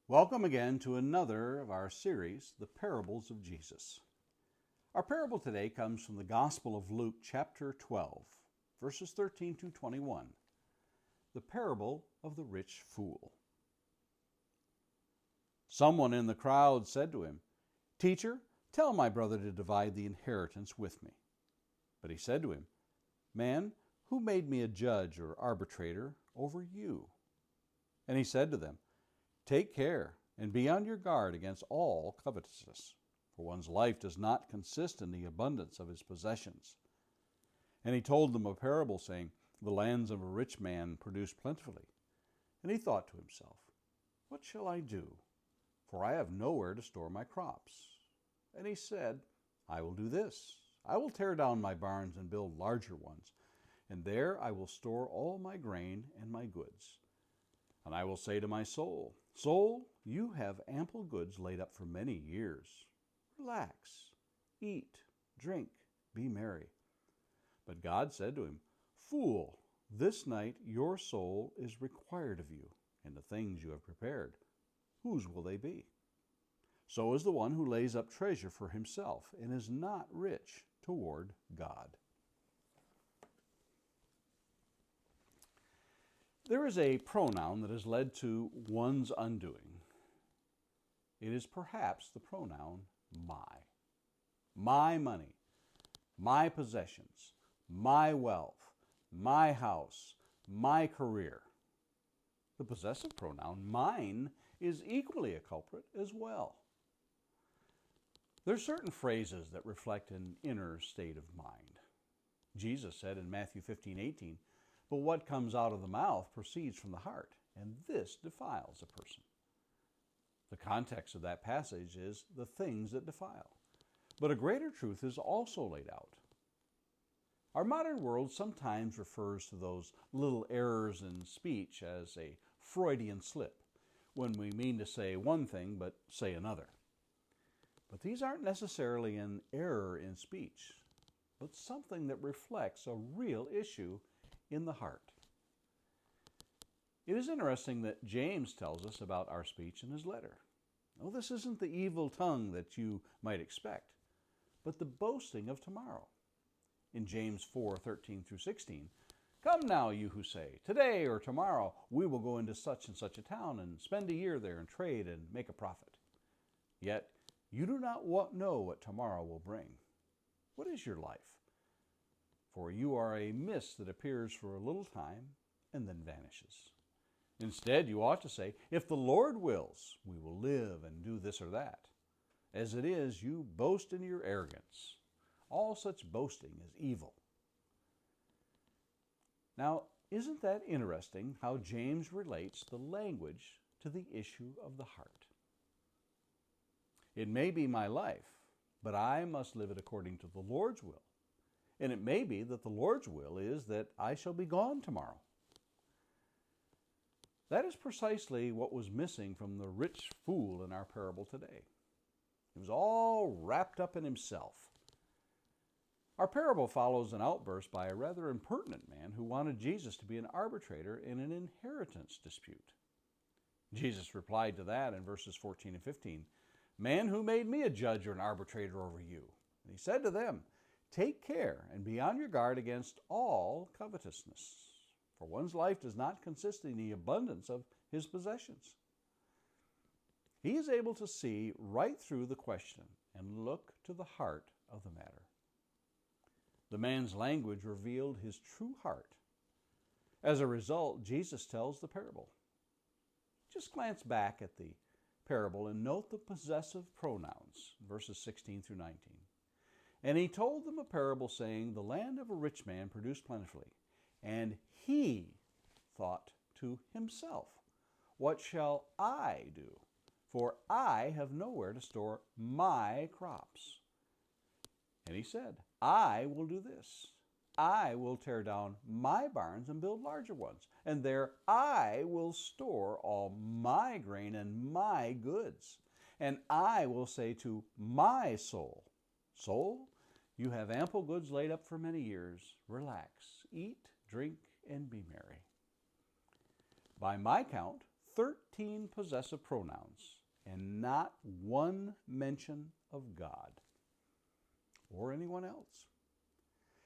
Welcome again to another of our series, The Parables of Jesus. Our parable today comes from the Gospel of Luke, chapter 12, verses 13 to 21. The parable of the rich fool. Someone in the crowd said to him, "Teacher, tell my brother to divide the inheritance with me." But he said to him, "Man, who made me a judge or arbitrator over you?" And he said to them, "Take care and be on your guard against all covetousness, for one's life does not consist in the abundance of his possessions." And he told them a parable, saying, "The lands of a rich man produced plentifully. And he thought to himself, 'What shall I do? For I have nowhere to store my crops.' And he said, 'I will do this. I will tear down my barns and build larger ones, and there I will store all my grain and my goods. And I will say to my soul, Soul, you have ample goods laid up for many years. Relax, eat, drink, be merry.' But God said to him, 'Fool, this night your soul is required of you, and the things you have prepared, whose will they be? So is the one who lays up treasure for himself and is not rich toward God.'" There is a pronoun that has led to one's undoing. It is perhaps the pronoun my. My money, my possessions, my wealth, my house, my career. The possessive pronoun mine is equally a culprit as well. There are certain phrases that reflect an inner state of mind. Jesus said in Matthew 15:18, "But what comes out of the mouth proceeds from the heart, and this defiles a person." The context of that passage is the things that defile. But a greater truth is also laid out. Our modern world sometimes refers to those little errors in speech as a Freudian slip, when we mean to say one thing but say another. But these aren't necessarily an error in speech, but something that reflects a real issue in the heart. It is interesting that James tells us about our speech in his letter. Oh, this isn't the evil tongue that you might expect, but the boasting of tomorrow. In James 4:13 through 16, "Come now, you who say, 'Today or tomorrow we will go into such and such a town and spend a year there and trade and make a profit.' Yet you do not know what tomorrow will bring. What is your life? For you are a mist that appears for a little time and then vanishes. Instead, you ought to say, 'If the Lord wills, we will live and do this or that.' As it is, you boast in your arrogance. All such boasting is evil." Now, isn't that interesting how James relates the language to the issue of the heart? It may be my life, but I must live it according to the Lord's will. And it may be that the Lord's will is that I shall be gone tomorrow. That is precisely what was missing from the rich fool in our parable today. He was all wrapped up in himself. Our parable follows an outburst by a rather impertinent man who wanted Jesus to be an arbitrator in an inheritance dispute. Jesus replied to that in verses 14 and 15, "Man, who made me a judge or an arbitrator over you?" And he said to them, "Take care and be on your guard against all covetousness, for one's life does not consist in the abundance of his possessions." He is able to see right through the question and look to the heart of the matter. The man's language revealed his true heart. As a result, Jesus tells the parable. Just glance back at the parable and note the possessive pronouns, verses 16 through 19. "And he told them a parable, saying, 'The land of a rich man produced plentifully. And he thought to himself, What shall I do? For I have nowhere to store my crops. And he said, I will do this. I will tear down my barns and build larger ones, and there I will store all my grain and my goods. And I will say to my soul, Soul, you have ample goods laid up for many years. Relax, eat, drink, and be merry.' By my count, 13 possessive pronouns and not one mention of God or anyone else.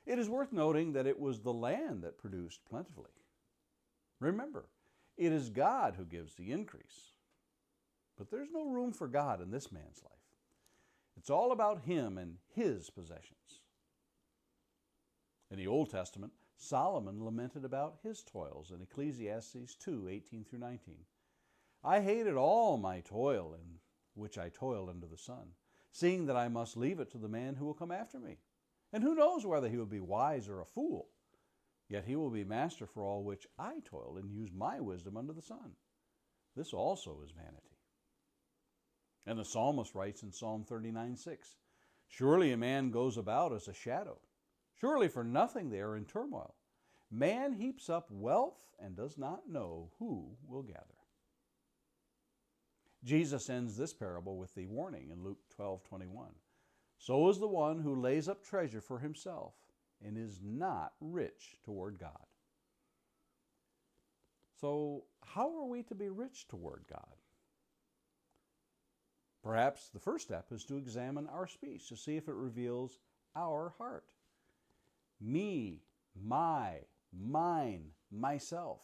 It is worth noting that it was the land that produced plentifully. Remember, it is God who gives the increase. But there's no room for God in this man's life. It's all about him and his possessions. In the Old Testament, Solomon lamented about his toils in Ecclesiastes 2:18-19. I hated all my toil in which I toiled under the sun, seeing that I must leave it to the man who will come after me. And who knows whether he will be wise or a fool? Yet he will be master for all which I toiled and used my wisdom under the sun. This also is vanity. And the psalmist writes in Psalm 39:6, surely a man goes about as a shadow. Surely for nothing they are in turmoil. Man heaps up wealth and does not know who will gather. Jesus ends this parable with the warning in Luke 12:21. So is the one who lays up treasure for himself and is not rich toward God. So how are we to be rich toward God? Perhaps the first step is to examine our speech to see if it reveals our heart. Me, my, mine, myself.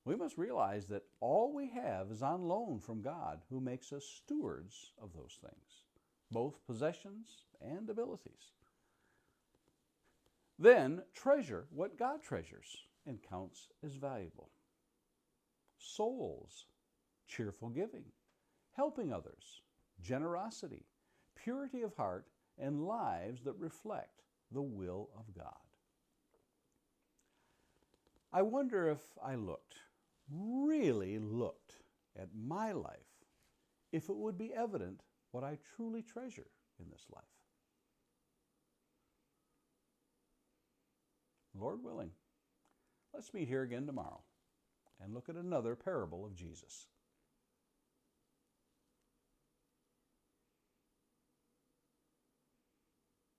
We must realize that all we have is on loan from God, who makes us stewards of those things, both possessions and abilities. Then treasure what God treasures and counts as valuable. Souls, cheerful giving, helping others, generosity, purity of heart, and lives that reflect the will of God. I wonder if I really looked at my life, if it would be evident what I truly treasure in this life. Lord willing, let's meet here again tomorrow and look at another parable of Jesus.